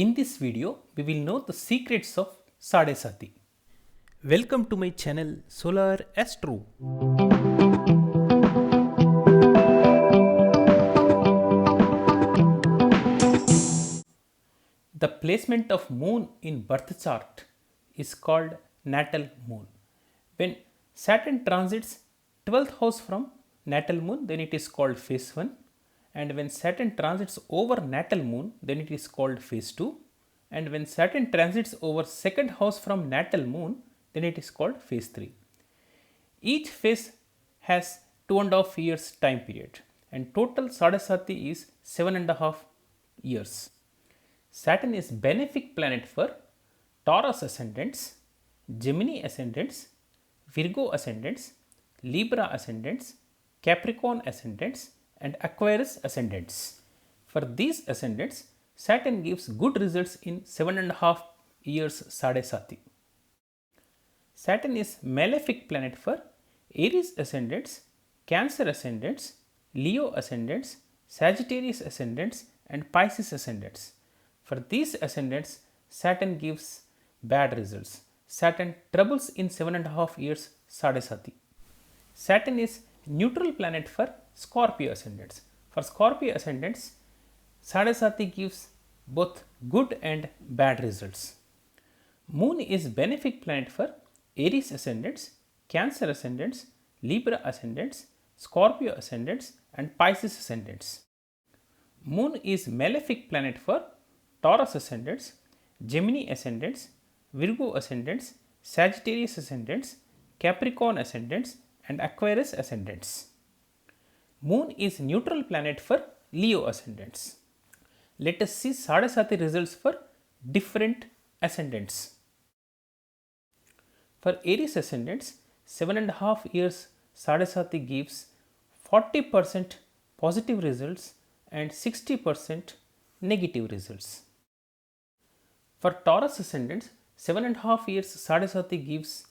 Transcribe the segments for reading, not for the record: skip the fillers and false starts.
In this video, we will know the secrets of Sade Sati. Welcome to my channel Solar Astro. The placement of moon in birth chart is called natal moon. When Saturn transits 12th house from natal moon, then it is called phase 1. And when Saturn transits over natal moon, then it is called phase 2. And when Saturn transits over 2nd house from natal moon, then it is called phase 3. Each phase has 2.5 years time period, and total Sade Sati is 7.5 years. Saturn is benefic planet for Taurus ascendants, Gemini ascendants, Virgo ascendants, Libra ascendants, Capricorn ascendants, and Aquarius ascendants. For these ascendants, Saturn gives good results in 7.5 years Sade Sati. Saturn is malefic planet for Aries ascendants, Cancer ascendants, Leo ascendants, Sagittarius ascendants, and Pisces ascendants. For these ascendants, Saturn gives bad results. Saturn troubles in 7.5 years Sade Sati. Saturn is neutral planet for Scorpio ascendants. For Scorpio ascendants, Sade Sati gives both good and bad results. Moon is benefic planet for Aries ascendants, Cancer ascendants, Libra ascendants, Scorpio ascendants, and Pisces ascendants. Moon is malefic planet for Taurus ascendants, Gemini ascendants, Virgo ascendants, Sagittarius ascendants, Capricorn ascendants, and Aquarius ascendants. Moon is neutral planet for Leo ascendants. Let us see Sade Sati results for different ascendants. For Aries ascendants, 7.5 years Sade Sati gives 40% positive results and 60% negative results. For Taurus ascendants, 7.5 years Sade Sati gives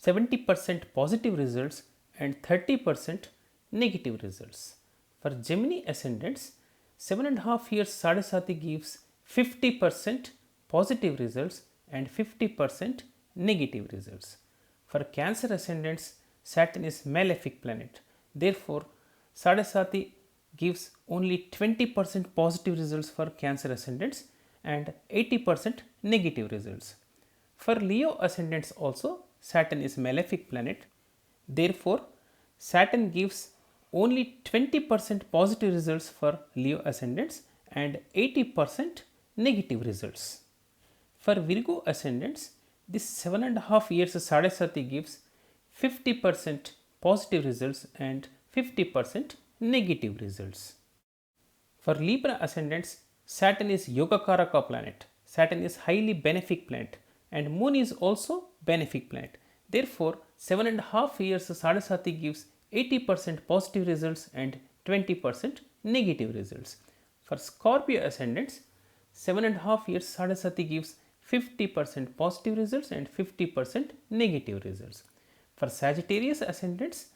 70% positive results and 30% negative results. For Gemini ascendants, 7.5 years Sade Sati gives 50% positive results and 50% negative results. For Cancer ascendants, Saturn is malefic planet. Therefore, Sade Sati gives only 20% positive results for Cancer ascendants and 80% negative results. For Leo ascendants also, Saturn is malefic planet. Therefore, Saturn gives only 20% positive results for Leo ascendants and 80% negative results. For Virgo ascendants, this 7.5 years Sade Sati gives 50% positive results and 50% negative results. For Libra ascendants, Saturn is Yogakaraka planet. Saturn is highly benefic planet and Moon is also benefic planet. Therefore, 7.5 years Sade Sati gives 80% positive results and 20% negative results. For Scorpio ascendants, 7.5 years Sade Sati gives 50% positive results and 50% negative results. For Sagittarius ascendants,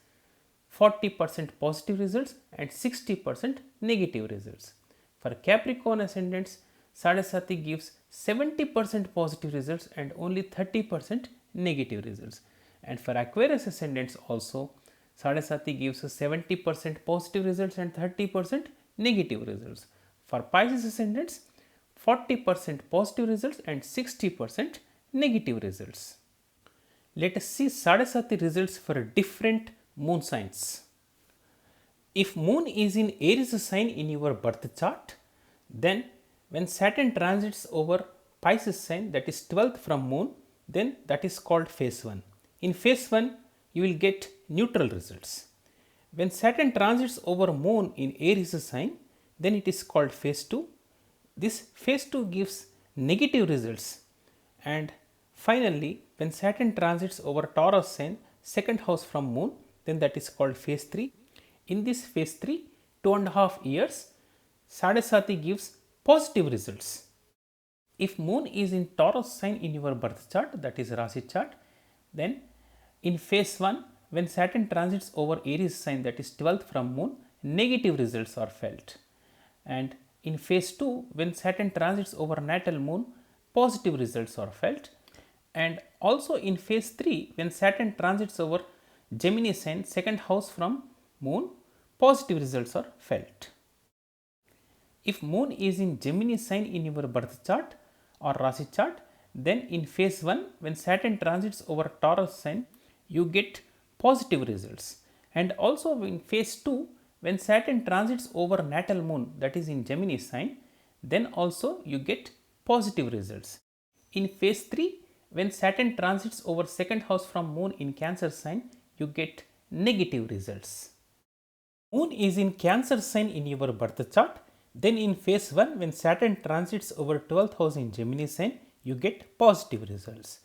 40% positive results and 60% negative results. For Capricorn ascendants, Sade Sati gives 70% positive results and only 30% negative results. And for Aquarius ascendants also, Sade Sati gives 70% positive results and 30% negative results. For Pisces ascendants, 40% positive results and 60% negative results. Let us see Sade Sati results for different moon signs. If moon is in Aries sign in your birth chart, then when Saturn transits over Pisces sign, that is 12th from moon, then that is called phase 1. In phase 1, you will get neutral results. When Saturn transits over moon in Aries sign, then it is called phase 2. This phase 2 gives negative results. And finally, when Saturn transits over Taurus sign, 2nd house from moon, then that is called phase 3. In this phase 3, 2.5 years, Sade Sati gives positive results. If moon is in Taurus sign in your birth chart, that is Rasi chart, then in phase 1, when Saturn transits over Aries sign, that is 12th from moon, negative results are felt. And In phase 2, when Saturn transits over natal moon, positive results are felt. And also in phase 3, when Saturn transits over Gemini sign, second house from moon, positive results are felt. If moon is in Gemini sign in your birth chart or Rasi chart, then in phase 1, when Saturn transits over Taurus sign, you get positive results. And also in phase 2, when Saturn transits over natal moon, that is in Gemini sign, then also you get positive results. In phase 3, when Saturn transits over second house from moon in Cancer sign, you get negative results. Moon is in Cancer sign in your birth chart, then in phase 1, when Saturn transits over 12th house in Gemini sign, you get positive results.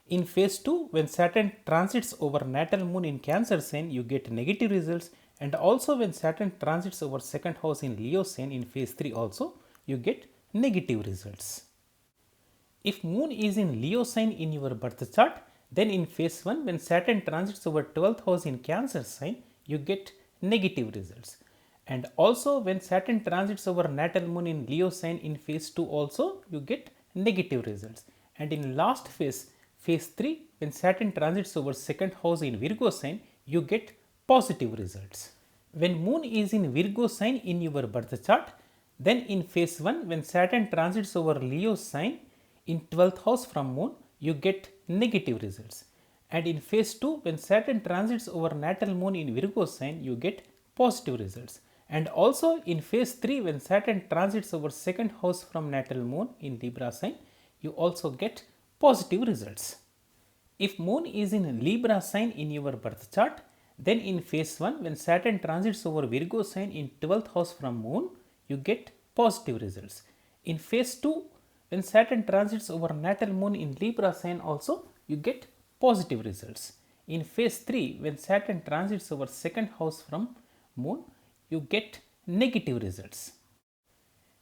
In phase 2, when Saturn transits over natal moon in Cancer sign, you get negative results, and also when Saturn transits over second house in Leo sign in phase 3 also, you get negative results. If moon is in Leo sign in your birth chart, then in phase 1, when Saturn transits over 12th house in Cancer sign, you get negative results. And also when Saturn transits over natal moon in Leo sign in phase 2 also, you get negative results. And in last phase, phase 3, when Saturn transits over second house in Virgo sign, you get positive results. When moon is in Virgo sign in your birth chart, then in phase 1, when Saturn transits over Leo sign in 12th house from moon, you get negative results. And in phase 2, when Saturn transits over natal moon in Virgo sign, you get positive results. And also in phase 3, when Saturn transits over second house from natal moon in Libra sign, you also get positive results. If moon is in Libra sign in your birth chart, then in phase 1, when Saturn transits over Virgo sign in 12th house from moon, you get positive results. In phase 2, when Saturn transits over natal moon in Libra sign also, you get positive results. In phase 3, when Saturn transits over second house from moon, you get negative results.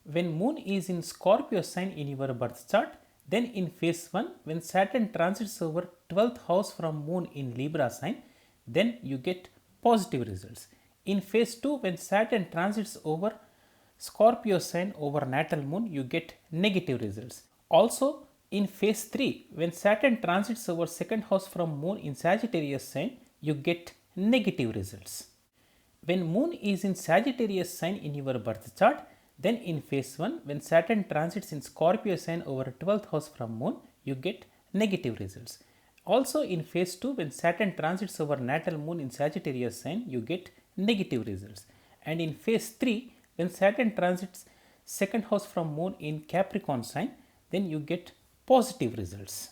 When moon is in Scorpio sign in your birth chart, then in phase 1, when Saturn transits over 12th house from moon in Libra sign, then you get positive results. In phase 2, when Saturn transits over Scorpio sign over natal moon, you get negative results. Also in phase 3, when Saturn transits over second house from moon in Sagittarius sign, you get negative results. When moon is in Sagittarius sign in your birth chart, then in phase 1, when Saturn transits in Scorpio sign over 12th house from moon, you get negative results. Also in phase 2, when Saturn transits over natal moon in Sagittarius sign, you get negative results. And in phase 3, when Saturn transits second house from moon in Capricorn sign, then you get positive results.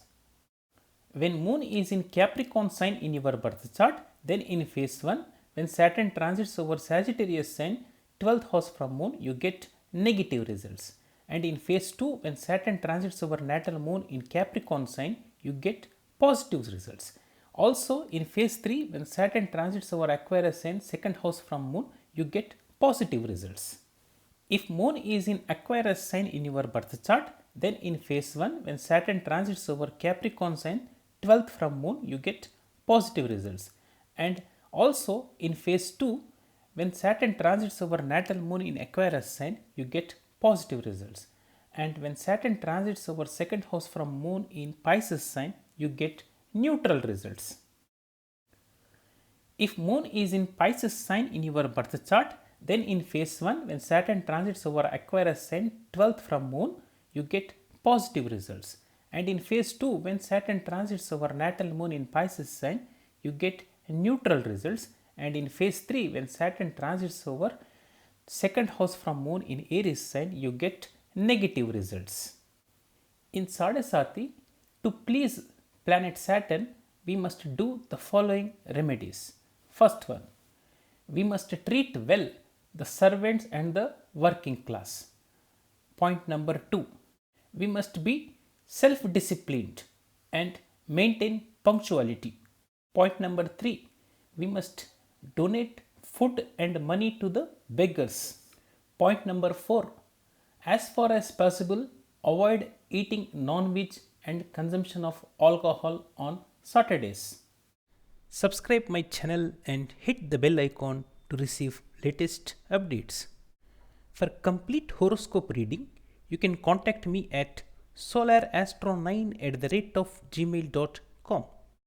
When moon is in Capricorn sign in your birth chart, then in phase 1, when Saturn transits over Sagittarius sign 12th house from moon, you get negative results. And in phase 2, when Saturn transits over natal moon in Capricorn sign, you get positive results. Also in phase 3, when Saturn transits over Aquarius sign second house from moon, you get positive results. If moon is in Aquarius sign in your birth chart, then in phase 1, when Saturn transits over Capricorn sign 12th from moon, you get positive results. And also in phase 2, when Saturn transits over natal moon in Aquarius sign, you get positive results. And when Saturn transits over second house from moon in Pisces sign, you get neutral results. If moon is in Pisces sign in your birth chart, then in phase 1, when Saturn transits over Aquarius sign 12th from moon, you get positive results. And in phase 2, when Saturn transits over natal moon in Pisces sign, you get neutral results. And in phase 3, when Saturn transits over second house from moon in Aries sign, you get negative results. In Sade Sati, to please planet Saturn, we must do the following remedies. First one, we must treat well the servants and the working class. Point number 2, we must be self-disciplined and maintain punctuality. Point number 3, we must donate food and money to the beggars. Point number 4, as far as possible, avoid eating non-veg and consumption of alcohol on Saturdays. Subscribe my channel and hit the bell icon to receive latest updates. For complete horoscope reading, you can contact me at solarastro9@gmail.com.